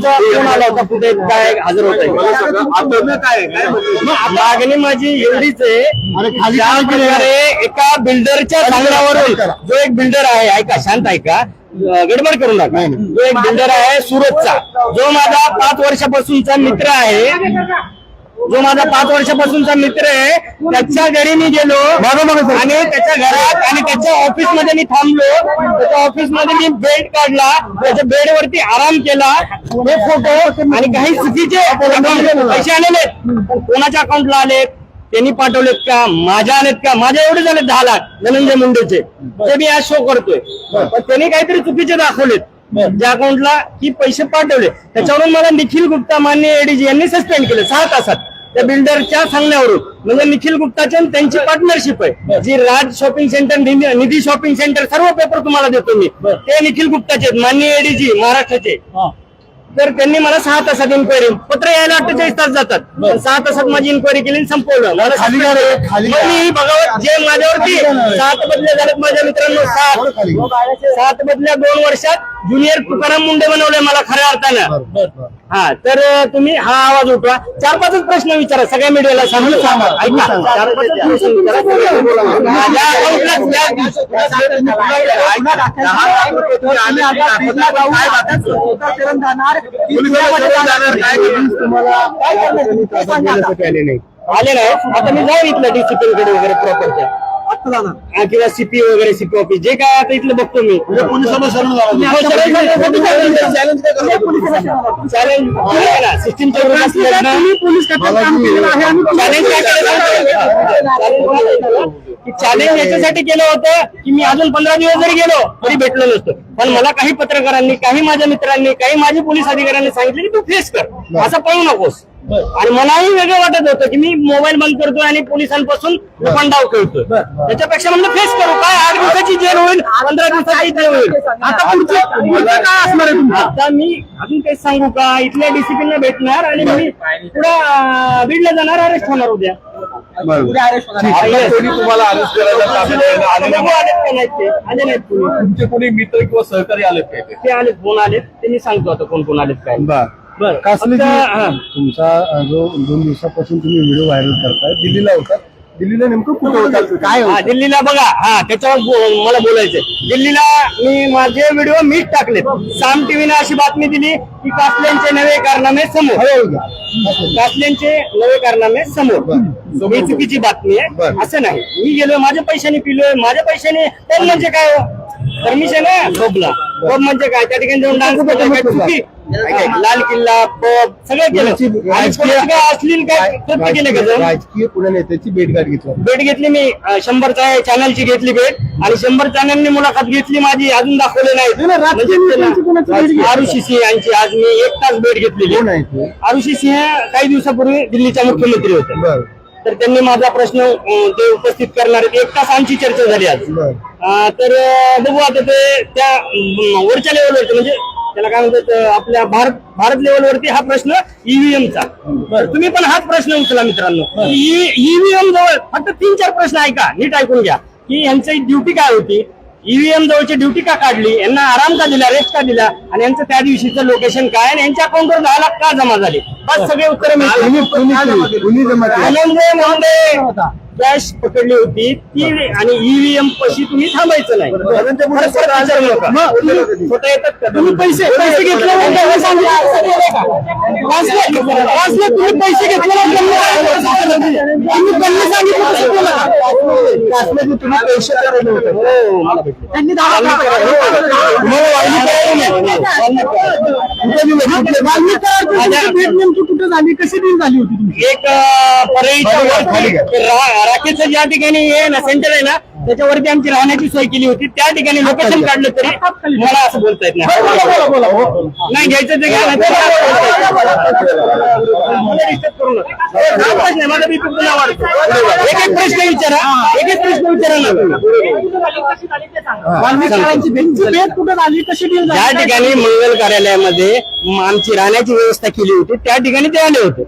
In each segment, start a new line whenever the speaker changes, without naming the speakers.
Phone आला होता, कुठे काय हजर होत मागणी माझी एवढीच आहे. ज्या प्रकारे एका बिल्डरच्या सांगण्यावरून जो एक बिल्डर आहे, ऐका शांत ऐका, गडबड करू नका. जो एक बिल्डर आहे सुरतचा, जो माझा 5 वर्षापासूनचा मित्र आहे, त्याच्या घरी मी गेलो आणि त्याच्या घरात आणि त्याच्या ऑफिस मध्ये मी थांबलो. त्याच्या ऑफिस मध्ये मी बेड काढला, त्याच्या बेडवरती आराम केला. हे फोटो आणि काही चुकीचे पैसे आलेले पण कोणाच्या अकाउंटला आलेत, त्यांनी पाठवलेत का, माझ्या आलेत का, माझ्या एवढे झाले 10 लाख धनंजय मुंडेचे, ते मी आज शो करतोय. पण त्यांनी काहीतरी चुकीचे दाखवलेत ज्या अकाउंटला की पैसे पाठवले. त्याच्यावरून मला निखिल गुप्ता माननीय एडीजी यांनी सस्पेंड केलं 6 तासात त्या बिल्डरच्या सांगण्यावरून. म्हणजे निखिल गुप्ताची त्यांची पार्टनरशिप आहे जी राज शॉपिंग सेंटर, निधी शॉपिंग सेंटर, सर्व पेपर तुम्हाला देतो मी, ते निखिल गुप्ताचे माननीय एडीजी महाराष्ट्राचे. तर त्यांनी मला 6 तासात इन्क्वायरी, पत्र यायला 48 तास जातात, 6 तासात माझी इन्क्वायरी केली, संपवलं. मला बघावं जे माझ्यावरती 7 बदल्या झालेत माझ्या मित्रांनो, 7 बदल्या 2 वर्षात ज्युनियर तुकाराम मुंडे बनवले मला खऱ्या अर्थानं. हा, तर तुम्ही हा आवाज उठवा, 4-5 प्रश्न विचारा सगळ्या मीडियाला, सांगू ऐका, 4-5 प्रश्न विचारा. आले नाही आता मी जाऊन इथलं डिसिप्लिन कडे वगैरे प्रॉपरच्या किंवा सीपी वगैरे, सीपी ऑफिस जे काय आता इथलं बघतो मी. चॅलेंज याच्यासाठी केलं होतं की मी अजून 15 दिवस जरी गेलो तरी भेटलो नसतो. पण मला काही पत्रकारांनी, काही माझ्या मित्रांनी, काही माझे पोलीस अधिकाऱ्यांनी सांगितलं की तू फेस कर, असं पळू नकोस. आणि मलाही वेगळं वाटत होतं की मी मोबाईल बंद करतोय आणि पोलिसांपासून लपंडाव खेळतोय. त्याच्यापेक्षा म्हणलं फेस करू, काय 8 दिवसाची जेल होईल, 15 दिवसाची जेल होईल. आता पुढचं काय असणार आहे? आता मी अजून काही सांगू का, इथल्या डीसीपींना भेटणार आणि मी पुढे बीडला जाणार, अरेस्ट होणार उद्या.
तुम्हाला अरेस्ट करायला
आले नाहीत
तुमचे कोणी मित्र किंवा सहकारी आलेत काय?
ते आलेत, फोन आलेत, ते मी सांगतो आता कोण कोण आलेत काय.
तुमचा जो 2 दिवसापासून तुम्ही व्हिडिओ व्हायरल करताय, दिल्लीला होता, दिल्लीला नेमकं कुठं होता, काय
हा, दिल्लीला बघा. हा, त्याच्यावर मला बोलायचंय. दिल्लीला मी माझे व्हिडिओ मीच टाकलेत. साम टीव्हीने अशी बातमी दिली की कासल्यांचे नवे कारनामे समोर, कासल्यांचे नवे कारनामे समोर, ही चुकीची बातमी आहे. असं नाही, मी गेलोय माझ्या पैशाने, पिलोय माझ्या पैशाने. तर म्हणजे काय परमिशन आहे पबला, पब म्हणजे काय, त्या ठिकाणी जाऊन डान्स करतो, चुकी. लाल किल्ला, पब सगळं केलं. अश्लील काय कृत्य केले का?
राजकीय पुणे नेत्याची भेटगाठ
घेतली मी, 100 चॅनलची घेतली भेट आणि 100 चॅनलनी मुलाखत घेतली माझी, अजून दाखवले नाही. आरुषी सिंह यांची आज मी 1 तास भेट घेतलेली. आरुषी सिंह काही दिवसापूर्वी दिल्लीच्या मुख्यमंत्री होते, तर त्यांनी माझा प्रश्न ते उपस्थित करणार आहेत. 1 तास आमची चर्चा झाली आज. तर बघू आता ते त्या वरच्या लेवलवरती, म्हणजे त्याला काय म्हणतात, आपल्या भारत लेवलवरती हा प्रश्न ईव्हीएमचा. तुम्ही पण हाच प्रश्न उचला मित्रांनो. ईव्हीएम जवळ फक्त 3-4 प्रश्न ऐका, नीट ऐकून घ्या की यांची ड्युटी काय होती, ईव्हीएम जवळची ड्युटी का काढली, यांना आराम का दिला, रेस्ट का दिला, आणि यांचं त्या दिवशीचं लोकेशन काय, आणि यांच्या अकाउंटवर 10 लाख का जमा झाले, बस सगळे उत्तर मिळतील. कॅश पकडली होती ती आणि ईव्हीएम पशी तुम्ही थांबायचं नाही. स्वतः येतात का तुम्ही? पैसे घेतले, तुम्ही पैसे घेतले, तुम्ही पैसे करायला होते, त्यांनी 10 लाख कुठे झाली, कशी डील झाली होती? एक परळीच्या राकेशचं ज्या ठिकाणी आहे ना सेंटर आहे ना, त्याच्यावरती आमची राहण्याची सोय केली होती. त्या ठिकाणी लोकेशन काढलं तरी मला असं बोलता येत नाही. घ्यायचं ते घ्या, माझा बीपी पुन्हा वाढतो. एक प्रश्न विचारा, एक प्रश्न विचारा ना. कुठं झाली, कशी डील? ज्या ठिकाणी मंगल कार्यालयामध्ये आमची राहण्याची व्यवस्था केली होती त्या ठिकाणी ते आले होते.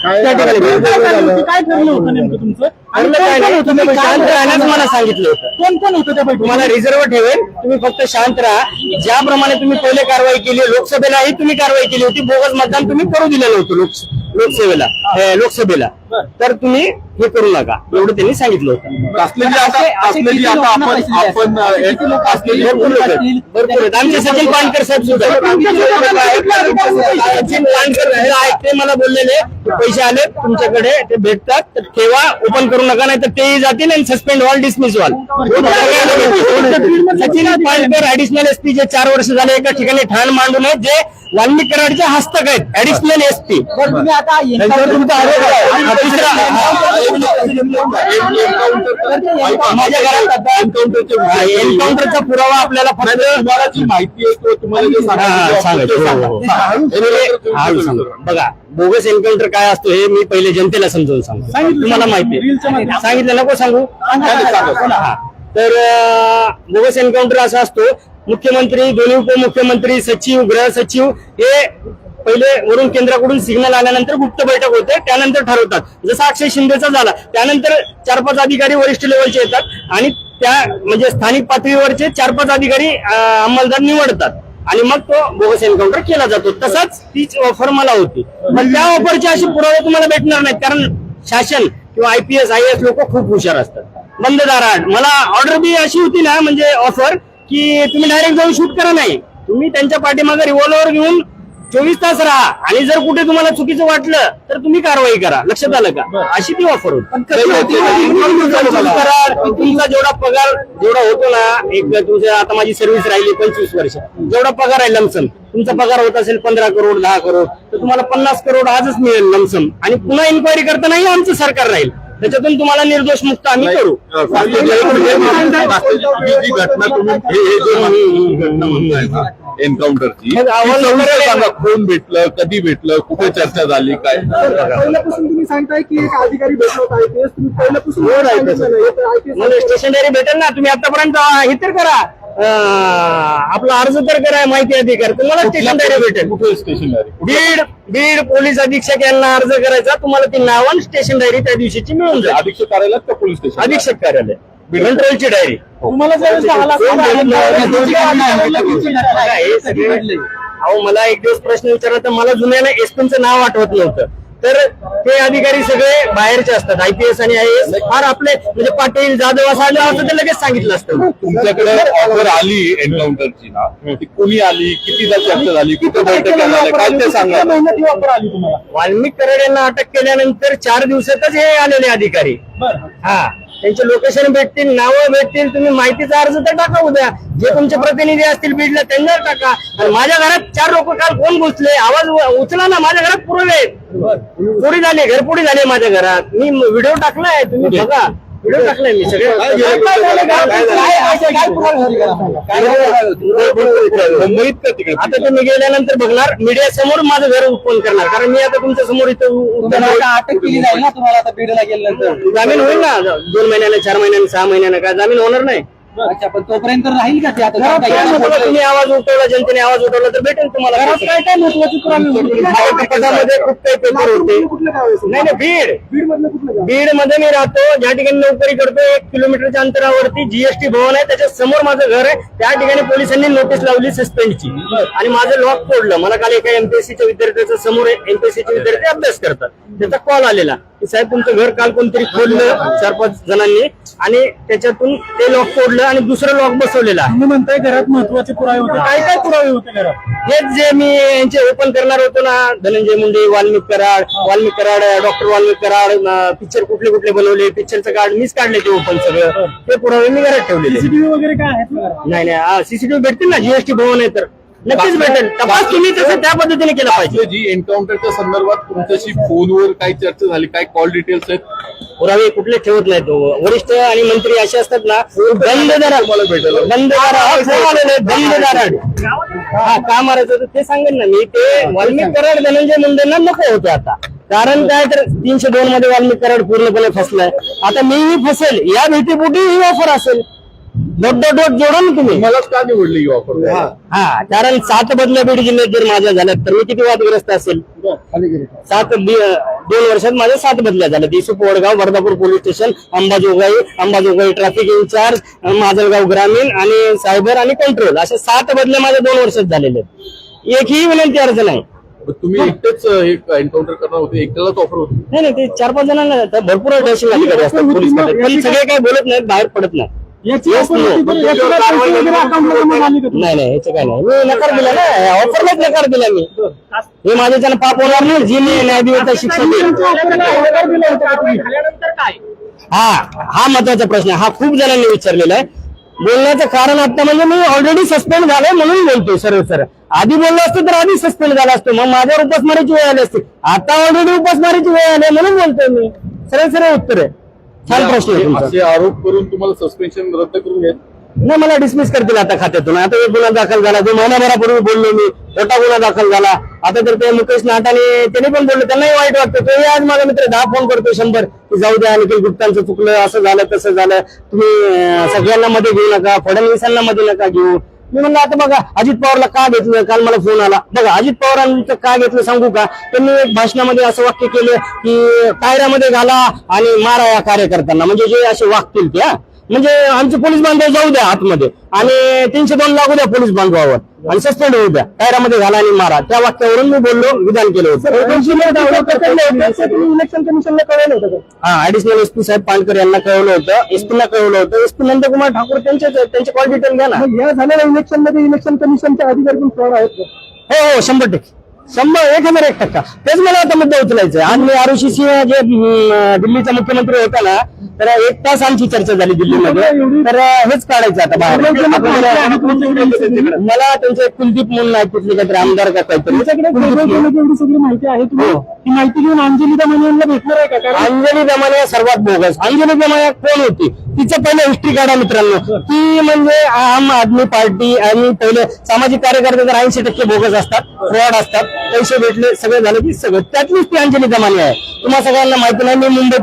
त्या ठिकाणी भेटलो.
काय ठरलं होतं नेमकं तुमचं आणि
ठरलं काय नाही, तुम्ही
काय
शांत राहण्यास मला सांगितलं होतं.
कोण कोण होतं त्या बैठकीत?
तुम्हाला रिझर्व्ह ठेवेल, तुम्ही फक्त शांत राहा. ज्याप्रमाणे तुम्ही पहिले कारवाई केली, लोकसभेलाही तुम्ही कारवाई केली होती, बोगस मतदान तुम्ही करू दिलेलं होतं लोकसभेला, तर तुम्ही हे करू नका एवढं त्यांनी सांगितलं होतं.
असलेली आता
भरपूर आहेत. आमचे सचिन पानकर साहेब सुद्धा सचिन पानकर आहेत, ते मला बोललेले की पैसे आले तुमच्याकडे, ते भेटतात तर ठेवा, ओपन करू नका, नाही तर तेही जातील आणि सस्पेंड व्हाल, डिसमिस व्हाल. सचिन पानकर ऍडिशनल एसपी जे 4 वर्ष झाले एका ठिकाणी ठाण मांडून आहेत, जे वाल्मिक कराडचे हस्तक आहेत, ऍडिशनल एसपी.
तुम्ही आता
माझ्या घरात आता एन्काउंटरचा पुरावा आपल्याला फक्त
तुम्हाला जी माहिती आहे किंवा तुम्हाला जे
सांगायचं बघा, बोगस एन्काउंटर काय असतो हे मी पहिले जनतेला समजावून सांगतो. तुम्हाला माहिती आहे, सांगितलं नको सांगू. हा. तर बोगस एन्काउंटर असा असतो, मुख्यमंत्री, दोन्ही उपमुख्यमंत्री, सचिव, गृह सचिव हे पहिले वरून केंद्राकडून सिग्नल आल्यानंतर गुप्त बैठक होते, त्यानंतर ठरवतात. जसा अक्षय शिंदेचा झाला, त्यानंतर 4-5 अधिकारी वरिष्ठ लेवलचे येतात आणि त्या म्हणजे स्थानिक पातळीवरचे 4-5 अधिकारी अंमलदार निवडतात आणि मग तो बोगस एन्काउंटर केला जातो. तसाच तीच ऑफर मला होती, पण त्या ऑफरचे असे पुरावे तुम्हाला भेटणार नाहीत, कारण शासन किंवा IPS IAS लोक खूप हुशार असतात. बंद दाराआड मला ऑर्डर बी अशी होती ना, म्हणजे ऑफर की तुम्ही डायरेक्ट जाऊन शूट करा, नाही तुम्ही त्यांच्या पाठीमागे रिव्हॉल्वर घेऊन 24 तास राहा आणि जर कुठे तुम्हाला चुकीचं वाटलं तर तुम्ही कारवाई करा. लक्षात आलं का? अशी ती ऑफर होती. तुमचा जेवढा पगार जेवढा होतो ना, एक तुमच्या आता माझी सर्व्हिस राहिली 25 वर्ष, जेवढा पगार आहे लमसम, तुमचा पगार होत असेल 15 करोड 10 करोड, तर तुम्हाला 50 करोड आजच मिळेल लमसम, आणि पुन्हा इन्क्वायरी करतानाही आमचं सरकार राहील, त्याच्यातून तुम्हाला निर्दोष मुक्त आम्ही करू.
जी घटना तुम्ही एन्काउंटरची कोण भेटलं, कधी भेटलं, कुठे चर्चा झाली, काय
पहिल्यापासून तुम्ही सांगताय की एक अधिकारी भेटलो होता IPS, तुम्ही पहिल्यापासून
म्हणजे स्टेशनरी भेटेल ना, तुम्ही आतापर्यंत हे तर करा, आपला अर्ज तर करा माहिती अधिकार, तुम्हाला स्टेशनरी भेटेल.
कुठे स्टेशनरी?
बीड पोलीस अधीक्षक यांना अर्ज करायचा, तुम्हाला ती नावान स्टेशन डायरी त्या दिवशीची मिळून जाईल.
अधीक्षक कार्यालयात का पोलीस स्टेशन?
अधीक्षक कार्यालय, कंट्रोलची डायरी.
तुम्हाला ज्यावेळेस
अहो मला एक दिवस प्रश्न विचारला तर मला जुन्याला एसपीचं नाव आठवत नव्हतं, तर ते अधिकारी सगळे बाहेरचे असतात, IPS आणि IAS फार आपले म्हणजे पाटील जाधव असं ते लगेच सांगितलं असतं.
तुमच्याकडे ऑफर आली एन्काउंटरची ना, ती कोणी आली, कितीदा चर्चा झाली, कुठे बैठक झाली, काय ते सांगा.
ऑफर आली तुम्हाला?
वाल्मिक कराड यांना अटक केल्यानंतर 4 दिवसातच हे आलेले अधिकारी. हा, त्यांचे लोकेशन भेटतील, नावं भेटतील, तुम्ही माहितीचा अर्ज तर टाका उद्या, जे तुमचे प्रतिनिधी असतील बीडला त्यांना टाका. आणि माझ्या घरात 4 लोक काल कोण घुसले, आवाज उचला ना, माझ्या घरात पुरवले, चोरी झाली, घरपोडी झाली माझ्या घरात, मी व्हिडिओ टाकलाय, तुम्ही बघा, व्हिडिओ टाकलाय मी सगळे.
मुंबईत का तिकडे?
आता तुम्ही गेल्यानंतर बघणार, मीडिया समोर माझं घर ओपन करणार, कारण मी आता तुमच्या समोर इथं
अटक केली जाईल ना तुम्हाला आता बीडला गेल्यानंतर?
जामीन होईल ना, 2 महिन्याने, 4 महिन्याने, 6 महिन्याने, काय जामीन होणार नाही.
अच्छा, पण तोपर्यंत राहील का ते? आता
तुम्ही आवाज उठवला, जनतेने आवाज उठवला तर भेटेल तुम्हाला.
काय काय महत्वाची
पदामध्ये खूप काही पेपर होते. नाही बीड मध्ये मी राहतो, ज्या ठिकाणी नोकरी करतो, 1 किलोमीटरच्या अंतरावरती GST भवन आहे, त्याच्या समोर माझं घर आहे. त्या ठिकाणी पोलिसांनी नोटीस लावली सस्पेंडची, आणि माझं लॉक तोडलं. मला काल एका MPSCच्या विद्यार्थ्याच्या समोर MPSCचे विद्यार्थी अभ्यास करतात, त्याचा कॉल आलेला की साहेब तुमचं घर काल कोणतरी खोललं 4-5 जणांनी, आणि त्याच्यातून ते लॉक तोडलं आणि दुसरं लॉक बसवलेलं आहे.
तुम्ही म्हणताय घरात महत्वाचे पुरावे होते, काय काय पुरावे होते घरात?
हेच जे मी यांचे ओपन करणार होतो ना, धनंजय मुंडे, वाल्मिक कराड, डॉक्टर वाल्मिक कराड, पिक्चर कुठले कुठले बनवले, पिक्चरचं कार्ड मीच काढले ते ओपन, सगळं ते पुरावे मी घरात ठेवलेले.
CCTV वगैरे काय आहेत?
नाही CCTV भेटतील ना, GST भवन आहे तर नक्कीच भेटेल. तपास तुम्ही तसं त्या पद्धतीने केला पाहिजे.
जी एन्काउंटरच्या संदर्भात तुमच्याशी फोनवर काय चर्चा झाली, काय कॉल डिटेल्स आहेत?
पुरावे कुठले ठेवत नाहीत. वरिष्ठ आणि मंत्री असे असतात ना, बंद दारात हा का मारायचं तर ते सांगेन ना मी. ते वाल्मिक कराड धनंजय मुंडेंना नको होते आता, कारण काय तर 302 मध्ये वाल्मिक कराड पूर्णपणे फसलाय. आता मीही फसेल, या भीतीपोटी ही ऑफर असेल. डोट जोडा ना तुम्ही.
मलाच का निवडली ही ऑफर?
हा, कारण 7 बदल्या बीड जिल्ह्यात जर माझ्या झाल्यात तर मी किती वादग्रस्त असेल.
खाली गेले
2 वर्षात माझ्या 7 बदल्या झाल्या. इसूप वडगाव, वर्धापूर police station, Ambajogai traffic incharge, Majalgaon ग्रामीण आणि सायबर आणि कंट्रोल, अशा 7 बदल्या माझ्या 2 वर्षात झालेले आहेत. एकही विनंती अर्ज नाही.
तुम्ही एकटेच हे एन्काउंटर करणार होते, एकट्यालाच ऑफर होती?
नाही ते 4-5 जणांना तर भरपूर तहसील अधिकारी असतात पोलीसमध्ये, पण सगळे काही बोलत नाहीत, बाहेर पडत नाही.
याची
Yes,
offer
no.
होती तर याच्यावर पैसे वगैरे account ला जमा झाले का?
नाही याचं काय नाही, मी नकार दिला ना, ऑफरलाच नकार दिला मी. हे माझ्याच्यानं पाप होणार नाही, जी मी न्यायदेवता शिक्षा देईल. हा महत्वाचा प्रश्न, हा खूप जणांनी विचारलेला आहे. बोलण्याचं कारण आता म्हणजे मी ऑलरेडी सस्पेंड झालोय म्हणून बोलतोय सरळ. आधी बोललो असतो तर आधी सस्पेंड झाला असतो, मग माझ्यावर उपासमारीची वेळ आली असते. आता ऑलरेडी उपासमारीची वेळ आली म्हणून बोलतोय मी. सरळ उत्तर आहे. छान प्रश्न आहे तुमचा.
असे आरोप करून तुम्हाला सस्पेन्शन रद्द करून घ्या.
नाही, मला डिसमिस करतील आता खात्यातून. आता एक गुन्हा दाखल झाला, जो महिनाभरापूर्वी बोललो मी, मोठा गुन्हा दाखल झाला. आता तर ते मुकेश नाटाने त्यांनी पण बोलले, त्यांनाही वाईट वाटतं. तोही आज माझा मित्र 10 फोन करतो 100 की जाऊ द्या, निखिल गुप्तांचं चुकलं, असं झालं तसं झालं, तुम्ही सगळ्यांना मध्ये घेऊ नका, फडणवीसांना मध्ये नका घेऊ. मी म्हणलं आता बघा अजित पवारला का घेतलं, काल मला फोन आला. बघा अजित पवारांचं का घेतलं सांगू का? त्यांनी एक भाषणामध्ये असं वाक्य केलं की कायऱ्यामध्ये घाला आणि मारा या कार्यकर्त्यांना, म्हणजे जे असे वागतील त्या, म्हणजे आमचे पोलीस बांधव जाऊ द्या आतमध्ये आणि 302 लागू द्या पोलीस बांधवावर आणि सस्पेंड होऊ द्या, कायऱ्यामध्ये घाला आणि मारा. त्या वाक्यावरून मी बोललो, विधान केलं होतं.
इलेक्शन कमिशनला कळवलं होतं का?
हा, ऍडिशनल एसपी साहेब पानकर यांना कळवलं होतं, एसपीला कळवलं होतं. एसपी नंदकुमार ठाकूर त्यांचे कॉल डिटेल घ्या ना.
मग या झालेल्या इलेक्शन मध्ये इलेक्शन कमिशनचे अधिकारी पण फ्रॉड आहेत का?
हो 100%, 1001% तेच मला आता मुद्दा उचलायचा आहे. आज मी आरुषी सिंह जे दिल्लीचा मुख्यमंत्री होता ना, तर 1 तास आमची चर्चा झाली दिल्लीमध्ये. तर हेच काढायचं आता बाहेर. मला त्यांचे कुलदीप म्हणून आहे, तिथले काहीतरी आमदार का काहीतरी.
एवढी सगळी माहिती आहे तुम्ही ती माहिती घेऊन अंजली दमाने यांना भेटणार आहे का? कारण
अंजली दमाने सर्वात बोगस. अंजली दमाने कोण होती? तिचं पहिलं हिस्ट्री काढा मित्रांनो. ती म्हणजे आम आदमी पार्टी आणि पहिले सामाजिक कार्यकर्ते तर 80% बोगस असतात, फ्रॉड असतात, पैसे भेटले सगळं झालं की सगळं. त्यातलीच ती अंजली दमाने आहे. तुम्हाला सगळ्यांना माहिती नाही, मी मुंबईत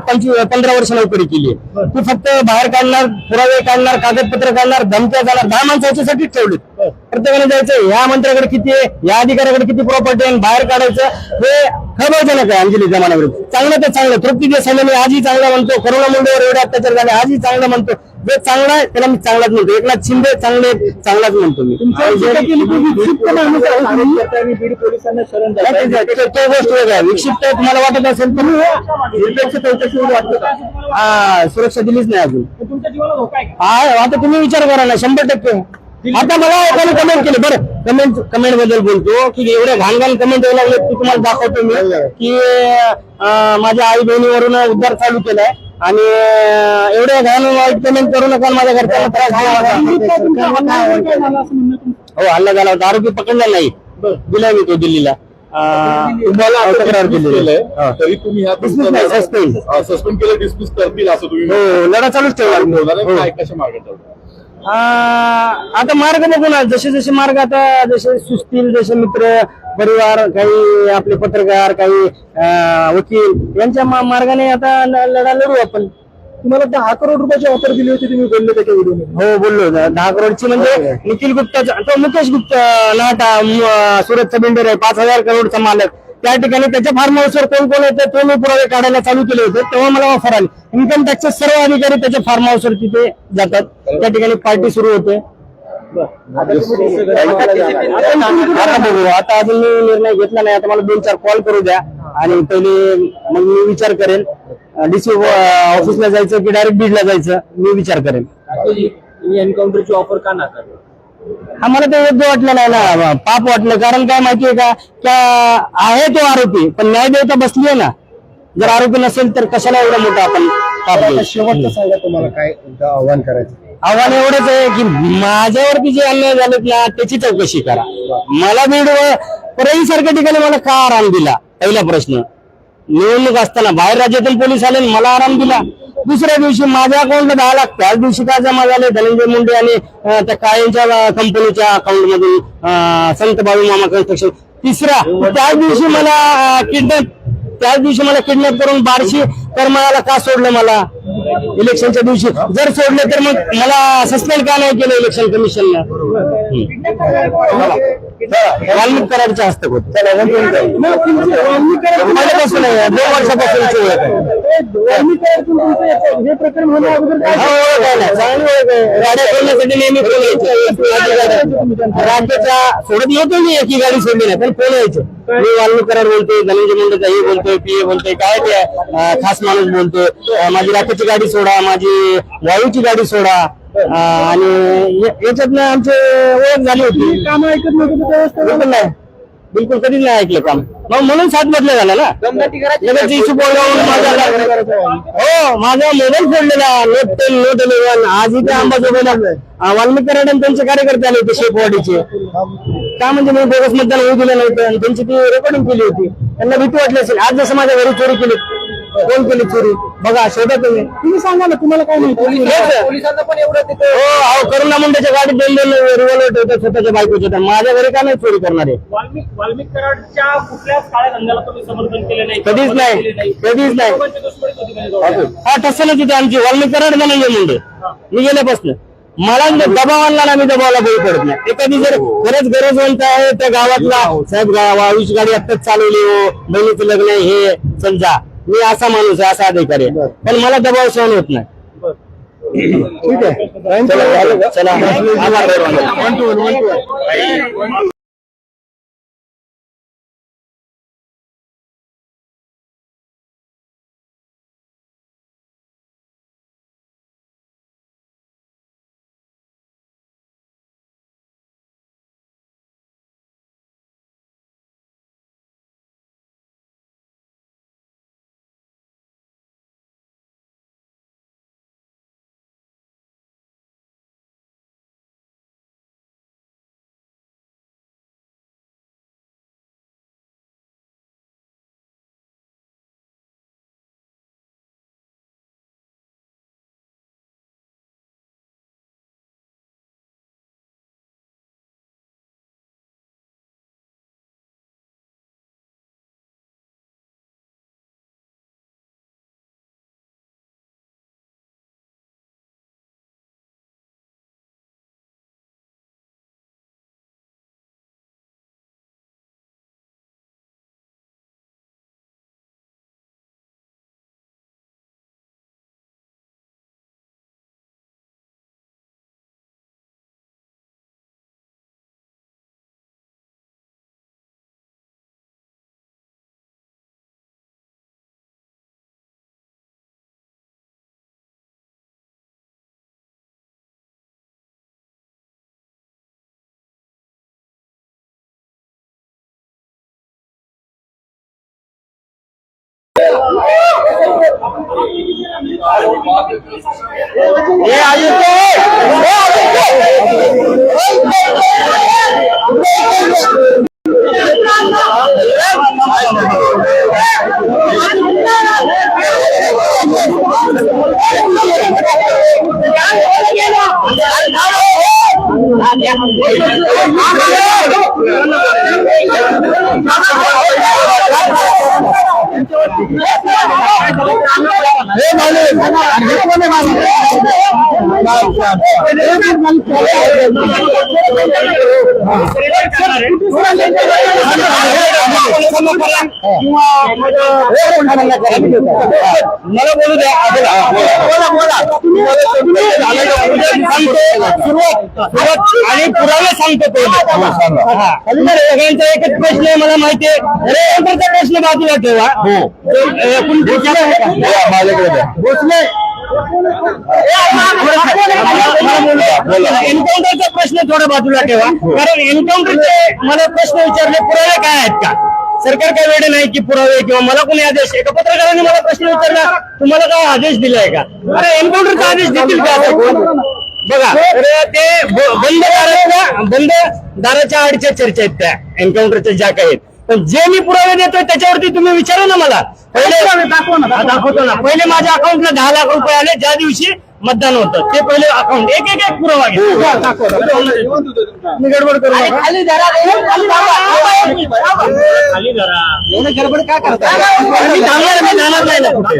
15 वर्ष नोकरी केली आहे. ती फक्त बाहेर काढणार, पुरावे काढणार, कागदपत्र काढणार, धमक्या जाणार, 10 माणसं याच्यासाठी ठेवली. प्रत्येकाने जायचं ह्या मंत्र्याकडे किती आहे, या अधिकाऱ्याकडे किती प्रॉपर्टी आहे, बाहेर काढायचं. हे खबरजनक आहे अंजली दमानाविरुद्ध. चांगलं तर चांगलं, तृप्ती देसाई आजही चांगला म्हणतो, करुणा मुंडेवर एवढे अत्याचार झाले आजही चांगलं म्हणतो. जे चांगला आहे त्याला मी चांगलाच म्हणतो. एकनाथ शिंदे चांगलाच म्हणतो मी.
पोलिसांना शरण
तो गोष्ट वेगळा. विक्षिप्त तुम्हाला वाटत असेल तर निरपेक्ष चौकशीवर वाटतं का? हा, सुरक्षा दिलीच नाही अजून.
तुमच्या जीवाला धोका आहे का?
हा, आता तुम्ही विचार करा ना, 100%. आता मला एकाने कमेंट केली, बरं कमेंट बद्दल बोलतो की एवढ्या घाण कमेंट यायला लागले की तुम्हाला दाखवतो मी की माझ्या आई बहिणीवरून उद्धार चालू केलाय आणि एवढ्या घाण वाईट कमेंट करू नका. माझ्या घरच्यांना त्रास हो, हल्ला झाला होता. आरोपी पकडला नाही, दिलाय मी तो दिल्लीला. तक्रार केलेली.
तरी तुम्ही सस्पेंड केलं, डिसमिस करतील असं तुम्ही
हो, लढा चालूच ठेवला.
काय कशा मार्गात?
आता मार्ग बघू ना, जसे मार्ग आता जसे सुचतील, जसे मित्र परिवार, काही आपले पत्रकार, काही वकील यांच्या मार्गाने आता लढा लढू आपण.
तुम्हाला 10 करोड रुपयाची ऑफर दिली होती, तुम्ही बोलले त्याच्या व्हिडिओमध्ये.
हो बोललो, 10 करोडची म्हणजे निखिल गुप्ताचा, तो मुकेश गुप्ता नाटा सुरतचा बिल्डर आहे, 5000 करोडचा मालक. त्या ठिकाणी त्याच्या फार्म हाऊसवर कोण कोण येतं ते मी पुरावे काढायला चालू केले होते. तेव्हा मला ऑफर आली. इन्कम टॅक्सचे सर्व अधिकारी त्याच्या फार्म हाऊसवर तिथे जातात, त्या ठिकाणी पार्टी सुरू होते. आता बघू, आता अजून मी निर्णय घेतला नाही. आता मला 2-4 कॉल करू द्या आणि पहिले मग मी विचार करेन डीसी ऑफिसला जायचं की डायरेक्ट बीडला जायचं, मी विचार करेन.
एन्काउंटरची ऑफर का नाकारली?
हा, मला ते योग्य वाटलं नाही ना, पाप वाटलं. कारण काय माहितीये का, आहे तो आरोपी पण न्याय देवता बसली आहे ना. जर आरोपी नसेल तर कशाला एवढा मोठा आपण पाप घेऊ?
शेवटचं सांगा, तुम्हाला काय आव्हान करायचं?
आव्हान एवढंच आहे की माझ्यावरती जे अन्याय झालेत ना त्याची चौकशी करा. मला बीड परळी सारख्या ठिकाणी मला का आराम दिला? पहिला प्रश्न. निवडणूक असताना बाहेर राज्यातून पोलीस आले, मला आराम दिला. दुसऱ्या दिवशी माझ्या अकाउंटला 10 लाख त्याच दिवशी का जमा झाले? धनंजय मुंडे आणि त्या काळेंच्या कंपनीच्या अकाउंट मधून, संत बाबू मामा कन्स्ट्रक्शन. तिसरा, त्याच दिवशी मला किडनॅप करून बार्शी करमाळ्याला का सोडलं? मला इलेक्शनच्या दिवशी जर सोडले तर मग मला सस्पेंड का नाही केलं इलेक्शन कमिशननं? वाल्मिक कराडच्या हस्तक होत पहिल्यापासून आहे, 2 वर्षापासूनची ओळख आहे.
हे प्रकरण होण्या अगोदर काय
हा, ओळख आहे ना, चांगली ओळख आहे. गाड्या सोडण्यासाठी नेहमी फोन यायचे. राज्याच्या सोडत नव्हतो मी, एकी गाडी सोडली नाही पण फोन यायचे. मी वाल्मिक कराड बोलतोय, धनंजय मुंडेचा हे बोलतोय, पीए बोलतोय, काय ते खास माणूस बोलतोय, माझी राखेची गाडी सोडा, माझी वायूची गाडी सोडा. आणि याच्यातनं आमची ओळख झाली होती.
काम ऐकत नव्हतं
बिलकुल नाही, बिलकुल कधीच नाही ऐकलं काम. मग म्हणून 7 बदल्या झाला ना. लगेच इशू बोलवून हो माझा मोबाईल फोडलेला, नोट 10 नोट 11. आज इथे अंबाजोगाईला वाल्मिक कराड आणि त्यांचे कार्यकर्ते आले होते शेपवाडीचे. का म्हणजे मी बोगस मतदान होऊ दिलं नव्हतं आणि त्यांची ती रेकॉर्डिंग केली होती. त्यांना भीती वाटली असेल. आज जसं माझ्या घरी चोरी केली, कोण केली चोरी बघा, शोधा तुम्ही
सांगा ना, तुम्हाला काय माहिती?
पोलिसांना पण एवढं हो. अहो करुणा मुंडेच्या गाडीत 2 रिव्हॉल्वर ठेवतात स्वतःच्या बायकोच्या. माझ्या घरी का नाही चोरी करणारे?
वाल्मिक कराडच्या कुठल्याच काळ्या धंद्याला तुम्ही समर्थन केले नाही?
कधीच नाही, कधीच नाही. हा ठसनच होती आमची. वाल्मिक कराड धनंजय मुंडे मी गेल्यापासून मला दबाव आणला ना, मी दबावाला बळी पडत नाही. एखादी जर खरंच गरजवंत आहे त्या गावातला साहेब वाळूची गाडी आत्ताच चालवली हो, बहिणीचं लग्न आहे हे समजा, मी असा माणूस आहे, असा अधिकारी आहे, पण मला दबाव सहन होत नाही. ठीक आहे, चला आभार. हे आदित्य मला बोलू द्या. आणि पुरावे सांगतो. सगळ्यांचा एकच प्रश्न आहे, मला माहिती आहे. एनकाउंटरचा प्रश्न बाजूला ठेवा. माझ्याकडे भोसले एन्काउंटरचा प्रश्न थोडा बाजूला ठेवा, कारण एन्काउंटरचे मला प्रश्न विचारले पुरावे काय आहेत का? सरकार काय वेळ नाही की पुरावे किंवा मला कोणी आदेश, एका पत्रकाराने मला प्रश्न विचारला तुम्हाला काय आदेश दिलाय का? अरे एन्काउंटरचा आदेश देतील का? बघा ते बंद दाराच्या आडच्या चर्चा आहेत त्या एन्काउंटरच्या ज्या काही आहेत. पण जे मी पुरावे देतोय त्याच्यावरती तुम्ही विचारा ना मला. पहिले दाखवतो ना. पहिले माझ्या अकाउंटला 10 लाख रुपये आले ज्या दिवशी मतदान होतं, ते पहिले अकाउंट एक पुरावा घ्या. मी गडबड करू नका. खाली धरा. गडबड का करता मी थांबणार, मी जाणार नाही ना कुठे.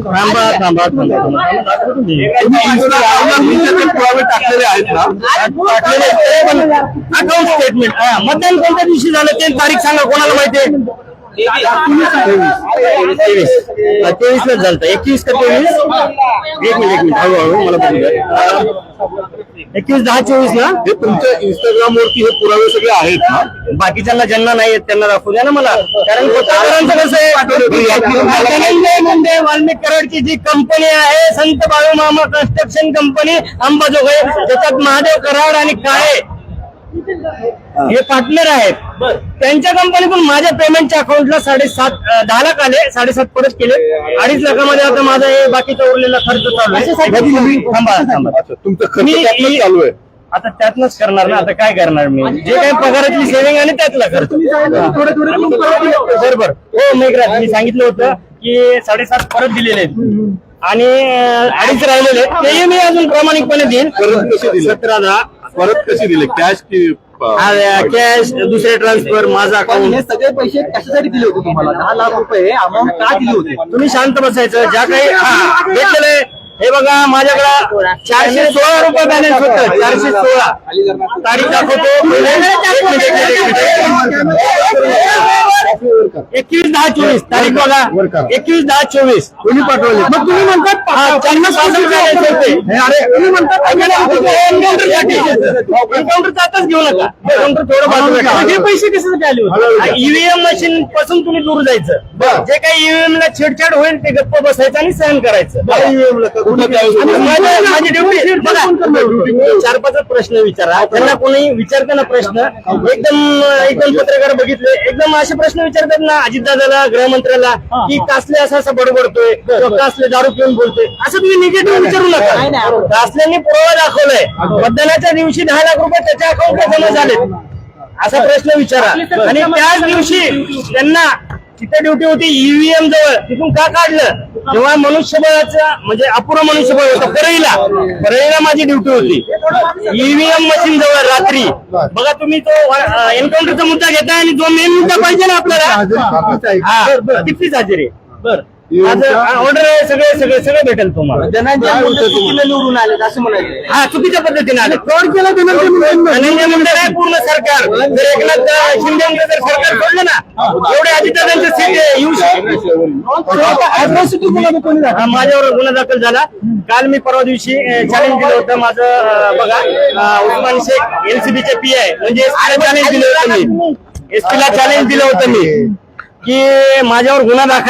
थांबा थांबा थांबा
पुरावे टाकलेले आहेत ना?
अकाउंट स्टेटमेंट मतदान कोणत्या दिवशी झालं ते तारीख सांगा, कोणाला माहितीये? 23 झालं. 21 का 23? एक मिनिट हळूहळू मला बघू द्या. 21/10/24 ना?
हे तुमच्या इंस्टाग्राम वरती हे पुरावे सगळे आहेत ना?
बाकीच्यांना ज्यांना नाही आहेत त्यांना दाखवू द्या ना मला. कारण पत्रकारांचं कसं आहे, धनंजय मुंडे वाल्मिक कराडची जी कंपनी आहे संत बाळूमामा कन्स्ट्रक्शन कंपनी अंबाजोगाई, त्याच्यात महादेव कराड आणि काळे हे पार्टनर आहेत. त्यांच्या कंपनीतून माझ्या पेमेंटच्या अकाउंटला 10 लाख आले, 7.5 परत केले. 2.5 लाखामध्ये आता माझा हे बाकीचा उरलेला खर्च चालू आहे. थांबा थांबा,
अच्छा, तुमचं खर्च त्यातनं चालू आहे.
आता त्यातनंच करणार ना. आता काय करणार मी, जे काही पगारातली सेव्हिंग आणि त्यातला खर्च. बरोबर हो मेघराज, मी सांगितलं होतं की 7.5 परत दिलेले आहेत आणि 2.5 राहिलेले तेही मी अजून प्रामाणिकपणे देईन.
परत कसे दिले?
17-10
परत कसे दिले? कॅश की
कॅश, दुसरे ट्रान्सफर, माझा अकाउंट.
हे सगळे पैसे कशासाठी दिले होते तुम्हाला? 10 लाख रुपये अमाऊंट का दिली होती?
तुम्ही शांत बसायचं. ज्या काही घेतलेलं हे बघा, माझ्याकडे 416 रुपये बॅलन्स होतं. 416 तारीख दाखवतो. 21/10/24 तारीख बघा. 21/10/24
कोणी पाठवले?
मग तुम्ही म्हणतात त्यांना पासून द्यायचे होते. अरे तुम्ही म्हणतात एन्काउंटरचा आताच घेऊ नका. एन्काउंटर थोडं बाजूला ठेवा. हे पैसे कशासाठी आले होते? ईव्हीएम मशीन पासून तुम्ही दूर जायचं. जे काही ईव्हीएम ला छेडछाड होईल ते गप्प बसायचं आणि सहन करायचं. माझी ड्युटी बघा. 4-5 प्रश्न विचारा त्यांना. कोणी विचारताना प्रश्न एकदम पत्रकार बघितले एकदम असे प्रश्न विचारतात ना अजितदादाला, गृहमंत्र्याला, की कासले असं बडबडतोय, कासले दारू पिऊन बोलतोय, असं तुम्ही निगेटिव्ह विचारू नका. कासलेंनी पुरावा दाखवलाय. मतदानाच्या दिवशी 10 लाख रुपये त्याच्या अकाउंटला जमा झाले, असा प्रश्न विचारा. आणि त्याच दिवशी त्यांना तिथे ड्युटी होती ईव्हीएम जवळ, तिथून का काढलं? जेव्हा मनुष्यबळाचं म्हणजे अपुरं मनुष्यबळ होतं परळीला माझी ड्युटी होती ईव्हीएम मशीन जवळ रात्री. बघा तुम्ही तो एन्काउंटरचा मुद्दा घेताय आणि जो मेन मुद्दा पाहिजे ना आपल्याला, कितीच हजेरी. बरं ऑर्डर आहे, सगळे भेटेल तुम्हाला.
निवडून आले असं म्हणायचं.
हा चुकीच्या पद्धतीने आले. फ्रॉड केला धनंजय मुंडे नाही पूर्ण सरकार. जर एकनाथ शिंदे जर सरकार सोडलं ना, एवढे अजितदादांचे सीट येऊ शकते. माझ्यावर गुन्हा दाखल झाला. काल मी परवा दिवशी चॅलेंज दिलं होतं माझं. बघा उस्मान शेख एनसीबीचे पीआय म्हणजे चॅलेंज दिलं होतं मी. एसपीला चॅलेंज दिलं होतं मी की माझ्यावर गुन्हा दाखल